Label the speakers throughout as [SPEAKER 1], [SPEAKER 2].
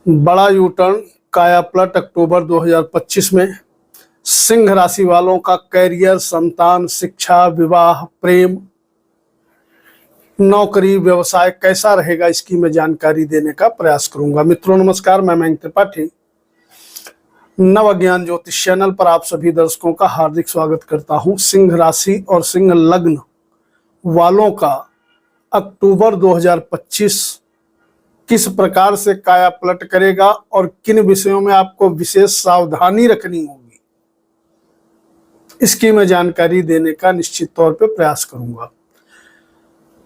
[SPEAKER 1] बड़ा U turn काया पलट अक्टूबर 2025 में सिंह राशि वालों का कैरियर, संतान, शिक्षा, विवाह, प्रेम, नौकरी, व्यवसाय कैसा रहेगा, इसकी मैं जानकारी देने का प्रयास करूंगा। मित्रों नमस्कार, मैं मयंक त्रिपाठी नव ज्ञान ज्योतिष चैनल पर आप सभी दर्शकों का हार्दिक स्वागत करता हूं। सिंह राशि और सिंह लग्न वालों का अक्टूबर 2025 किस प्रकार से काया पलट करेगा और किन विषयों में आपको विशेष सावधानी रखनी होगी, इसकी मैं जानकारी देने का निश्चित तौर पे प्रयास करूंगा।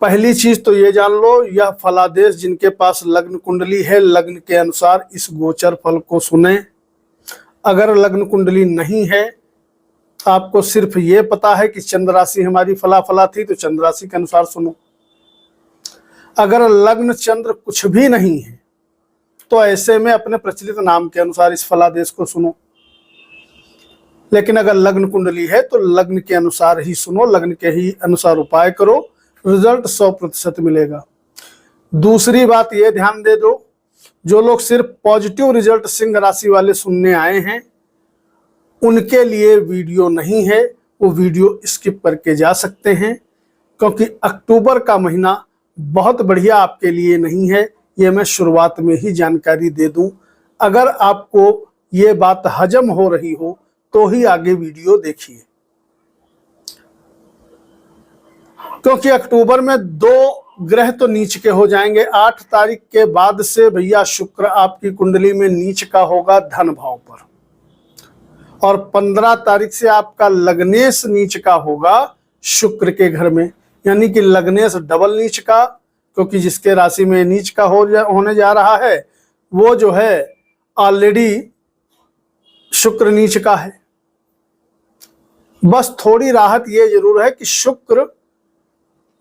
[SPEAKER 1] पहली चीज तो ये जान लो, यह फलादेश जिनके पास लग्न कुंडली है, लग्न के अनुसार इस गोचर फल को सुने। अगर लग्न कुंडली नहीं है, आपको सिर्फ ये पता है कि चंद्र राशि हमारी फला फला थी, तो चंद्र राशि के अनुसार सुनो। अगर लग्न चंद्र कुछ भी नहीं है, तो ऐसे में अपने प्रचलित नाम के अनुसार इस फलादेश को सुनो। लेकिन अगर लग्न कुंडली है तो लग्न के अनुसार ही सुनो, लग्न के ही अनुसार उपाय करो, रिजल्ट 100% मिलेगा। दूसरी बात ये ध्यान दे दो, जो लोग सिर्फ पॉजिटिव रिजल्ट सिंह राशि वाले सुनने आए हैं, उनके लिए वीडियो नहीं है, वो वीडियो स्किप करके जा सकते हैं, क्योंकि अक्टूबर का महीना बहुत बढ़िया आपके लिए नहीं है। ये मैं शुरुआत में ही जानकारी दे दूं। अगर आपको ये बात हजम हो रही हो तो ही आगे वीडियो देखिए, क्योंकि अक्टूबर में 2 ग्रह तो नीच के हो जाएंगे। 8 तारीख के बाद से भैया शुक्र आपकी कुंडली में नीच का होगा धन भाव पर, और 15 तारीख से आपका लग्नेश नीच का होगा शुक्र के घर में, यानी कि लग्नेश डबल नीच का, क्योंकि जिसके राशि में नीच का होने जा रहा है वो जो है ऑलरेडी शुक्र नीच का है। बस थोड़ी राहत ये जरूर है कि शुक्र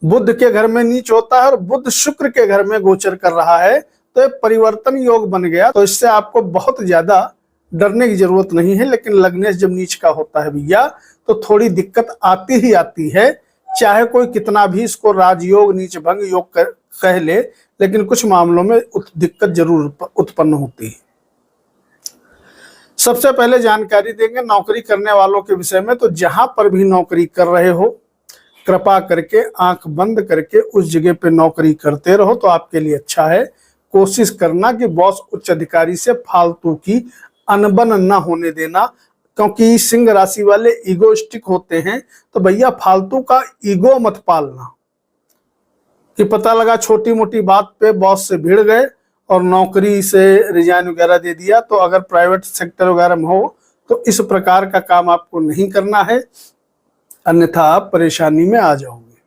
[SPEAKER 1] बुध के घर में नीच होता है और बुध शुक्र के घर में गोचर कर रहा है, तो एक परिवर्तन योग बन गया, तो इससे आपको बहुत ज्यादा डरने की जरूरत नहीं है। लेकिन लग्नेश जब नीच का होता है भैया, तो थोड़ी दिक्कत आती ही आती है, चाहे कोई कितना भी इसको राजयोग, नीच भंग योग कह ले, लेकिन कुछ मामलों में दिक्कत जरूर उत्पन्न होती है। सबसे पहले जानकारी देंगे नौकरी करने वालों के विषय में। तो जहां पर भी नौकरी कर रहे हो, कृपा करके आंख बंद करके उस जगह पे नौकरी करते रहो, तो आपके लिए अच्छा है। कोशिश करना कि बॉस, उच्च अधिकारी से फालतू की अनबन न होने देना, क्योंकि सिंह राशि वाले ईगोइस्टिक होते हैं। तो भैया फालतू का ईगो मत पालना कि पता लगा छोटी मोटी बात पे बॉस से भिड़ गए और नौकरी से रिजाइन वगैरह दे दिया। तो अगर प्राइवेट सेक्टर वगैरह में हो तो इस प्रकार का काम आपको नहीं करना है, अन्यथा आप परेशानी में आ जाओगे।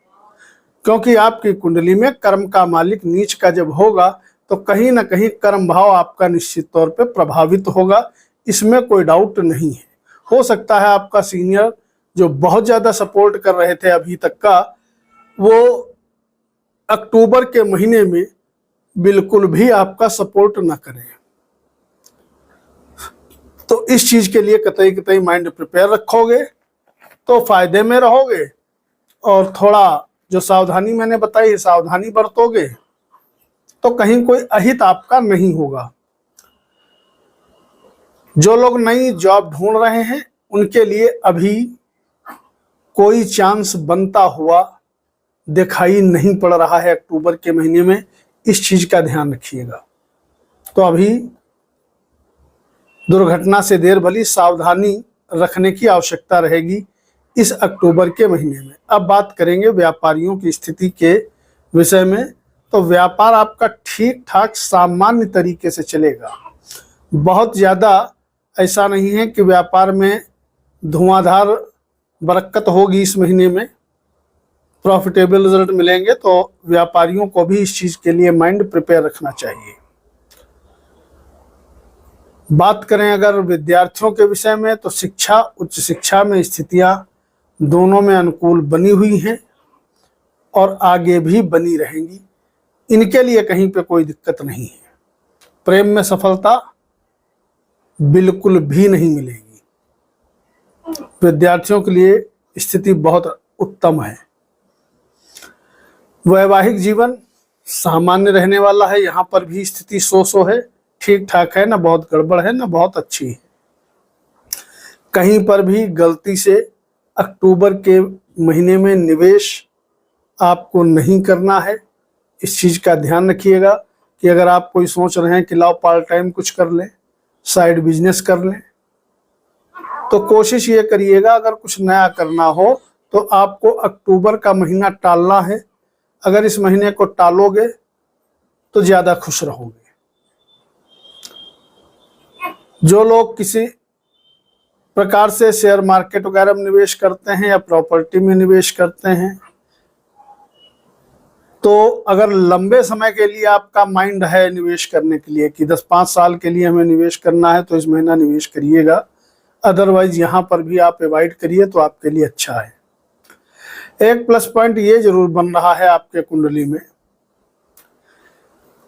[SPEAKER 1] क्योंकि आपकी कुंडली में कर्म का मालिक नीच का जब होगा, तो कहीं ना कहीं कर्म भाव आपका निश्चित तौर पे प्रभावित होगा, इसमें कोई डाउट नहीं है। हो सकता है आपका सीनियर जो बहुत ज्यादा सपोर्ट कर रहे थे अभी तक का, वो अक्टूबर के महीने में बिल्कुल भी आपका सपोर्ट न करें। तो इस चीज के लिए कतई कतई माइंड प्रिपेयर रखोगे तो फायदे में रहोगे, और थोड़ा जो सावधानी मैंने बताई है, सावधानी बरतोगे तो कहीं कोई अहित आपका नहीं होगा। जो लोग नई जॉब ढूंढ रहे हैं, उनके लिए अभी कोई चांस बनता हुआ दिखाई नहीं पड़ रहा है अक्टूबर के महीने में, इस चीज का ध्यान रखिएगा। तो अभी दुर्घटना से देर भली, सावधानी रखने की आवश्यकता रहेगी इस अक्टूबर के महीने में। अब बात करेंगे व्यापारियों की स्थिति के विषय में। तो व्यापार आपका ठीक ठाक सामान्य तरीके से चलेगा, बहुत ज्यादा ऐसा नहीं है कि व्यापार में धुआंधार बरकत होगी। इस महीने में प्रॉफिटेबल रिजल्ट मिलेंगे, तो व्यापारियों को भी इस चीज के लिए माइंड प्रिपेयर रखना चाहिए। बात करें अगर विद्यार्थियों के विषय में, तो शिक्षा, उच्च शिक्षा में स्थितियां दोनों में अनुकूल बनी हुई हैं और आगे भी बनी रहेंगी। इनके लिए कहीं पे कोई दिक्कत नहीं है। प्रेम में सफलता बिल्कुल भी नहीं मिलेगी। विद्यार्थियों के लिए स्थिति बहुत उत्तम है। वैवाहिक जीवन सामान्य रहने वाला है, यहाँ पर भी स्थिति सो है, ठीक ठाक है, ना बहुत गड़बड़ है, ना बहुत अच्छी है। कहीं पर भी गलती से अक्टूबर के महीने में निवेश आपको नहीं करना है। इस चीज का ध्यान रखिएगा कि अगर आप कोई सोच रहे हैं कि लाओ पार्ट टाइम कुछ कर लें, साइड बिजनेस कर लें, तो कोशिश ये करिएगा अगर कुछ नया करना हो तो आपको अक्टूबर का महीना टालना है। अगर इस महीने को टालोगे तो ज्यादा खुश रहोगे। जो लोग किसी प्रकार से शेयर मार्केट वगैरह में निवेश करते हैं या प्रॉपर्टी में निवेश करते हैं, तो अगर लंबे समय के लिए आपका माइंड है निवेश करने के लिए कि 10-5 साल के लिए हमें निवेश करना है, तो इस महीना निवेश करिएगा। अदरवाइज यहाँ पर भी आप अवॉइड करिए तो आपके लिए अच्छा है। एक प्लस पॉइंट ये जरूर बन रहा है आपके कुंडली में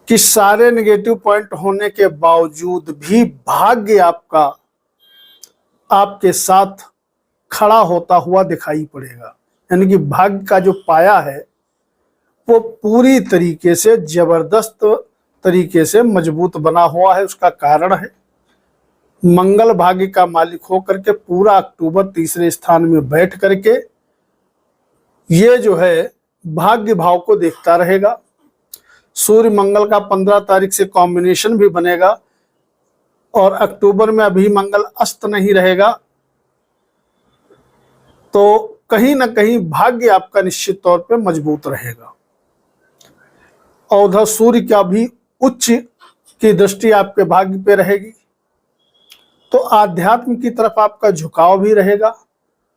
[SPEAKER 1] कि सारे नेगेटिव पॉइंट होने के बावजूद भी भाग्य आपका आपके साथ खड़ा होता हुआ दिखाई पड़ेगा। यानी कि भाग्य का जो पाया है वो पूरी तरीके से जबरदस्त तरीके से मजबूत बना हुआ है। उसका कारण है मंगल भाग्य का मालिक होकर के पूरा अक्टूबर तीसरे स्थान में बैठ करके ये जो है भाग्य भाव को देखता रहेगा। सूर्य मंगल का 15 तारीख से कॉम्बिनेशन भी बनेगा और अक्टूबर में अभी मंगल अस्त नहीं रहेगा, तो कहीं ना कहीं भाग्य आपका निश्चित तौर पे मजबूत रहेगा। और उधर सूर्य का भी उच्च की दृष्टि आपके भाग्य पे रहेगी, तो आध्यात्म की तरफ आपका झुकाव भी रहेगा,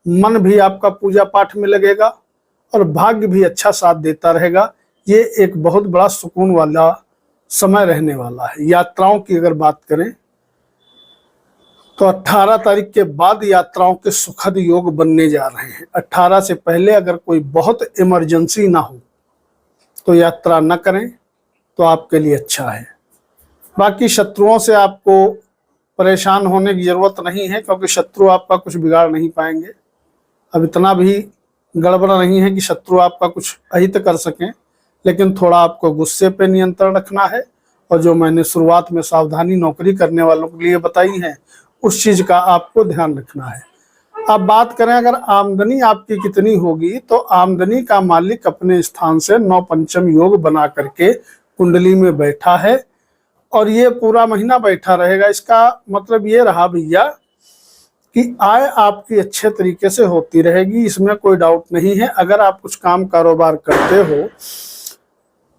[SPEAKER 1] मन भी आपका पूजा पाठ में लगेगा और भाग्य भी अच्छा साथ देता रहेगा। ये एक बहुत बड़ा सुकून वाला समय रहने वाला है। यात्राओं की अगर बात करें तो 18 तारीख के बाद यात्राओं के सुखद योग बनने जा रहे हैं। 18 से पहले अगर कोई बहुत इमरजेंसी ना हो तो यात्रा न करें तो आपके लिए अच्छा है। बाकी शत्रुओं से आपको परेशान होने की जरूरत नहीं है, क्योंकि शत्रु आपका कुछ बिगाड़ नहीं पाएंगे। अब इतना भी गड़बड़ नहीं है कि शत्रु आपका कुछ अहित कर सकें, लेकिन थोड़ा आपको गुस्से पे नियंत्रण रखना है। और जो मैंने शुरुआत में सावधानी नौकरी करने वालों के लिए बताई है, उस चीज का आपको ध्यान रखना है। अब बात करें अगर आमदनी आपकी कितनी होगी, तो आमदनी का मालिक अपने स्थान से 9 पंचम योग बना करके कुंडली में बैठा है और ये पूरा महीना बैठा रहेगा। इसका मतलब ये रहा भैया कि आय आपकी अच्छे तरीके से होती रहेगी, इसमें कोई डाउट नहीं है। अगर आप कुछ काम कारोबार करते हो,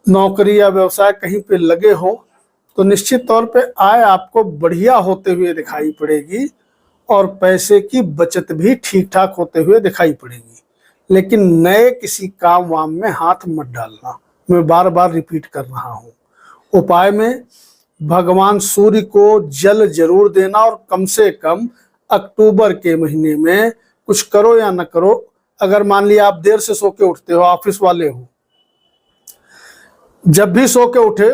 [SPEAKER 1] नौकरी या व्यवसाय कहीं पे लगे हो, तो निश्चित तौर पे आय आपको बढ़िया होते हुए दिखाई पड़ेगी और पैसे की बचत भी ठीक ठाक होते हुए दिखाई पड़ेगी। लेकिन नए किसी काम वाम में हाथ मत डालना, मैं बार बार रिपीट कर रहा हूँ। उपाय में भगवान सूर्य को जल जरूर देना और कम से कम अक्टूबर के महीने में कुछ करो या न करो, अगर मान लिया आप देर से सो के उठते हो, ऑफिस वाले हो, जब भी सो के उठे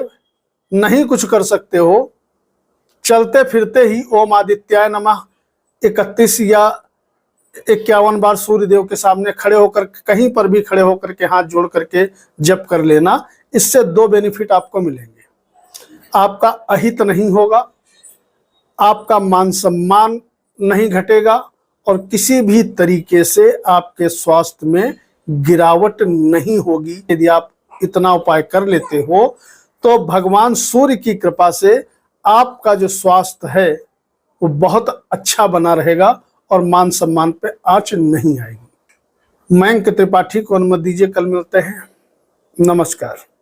[SPEAKER 1] नहीं कुछ कर सकते हो, चलते फिरते ही ओम आदित्याय नमः 31 या 51 बार सूर्य देव के सामने खड़े होकर, कहीं पर भी खड़े होकर के हाथ जोड़ करके जप कर लेना। इससे 2 बेनिफिट आपको मिलेंगे। आपका अहित नहीं होगा, आपका मान सम्मान नहीं घटेगा और किसी भी तरीके से आपके स्वास्थ्य में गिरावट नहीं होगी। यदि आप इतना उपाय कर लेते हो तो भगवान सूर्य की कृपा से आपका जो स्वास्थ्य है वो बहुत अच्छा बना रहेगा और मान सम्मान पे आंच नहीं आएगी। मयंक त्रिपाठी को अनुमति दीजिए, कल मिलते हैं। नमस्कार।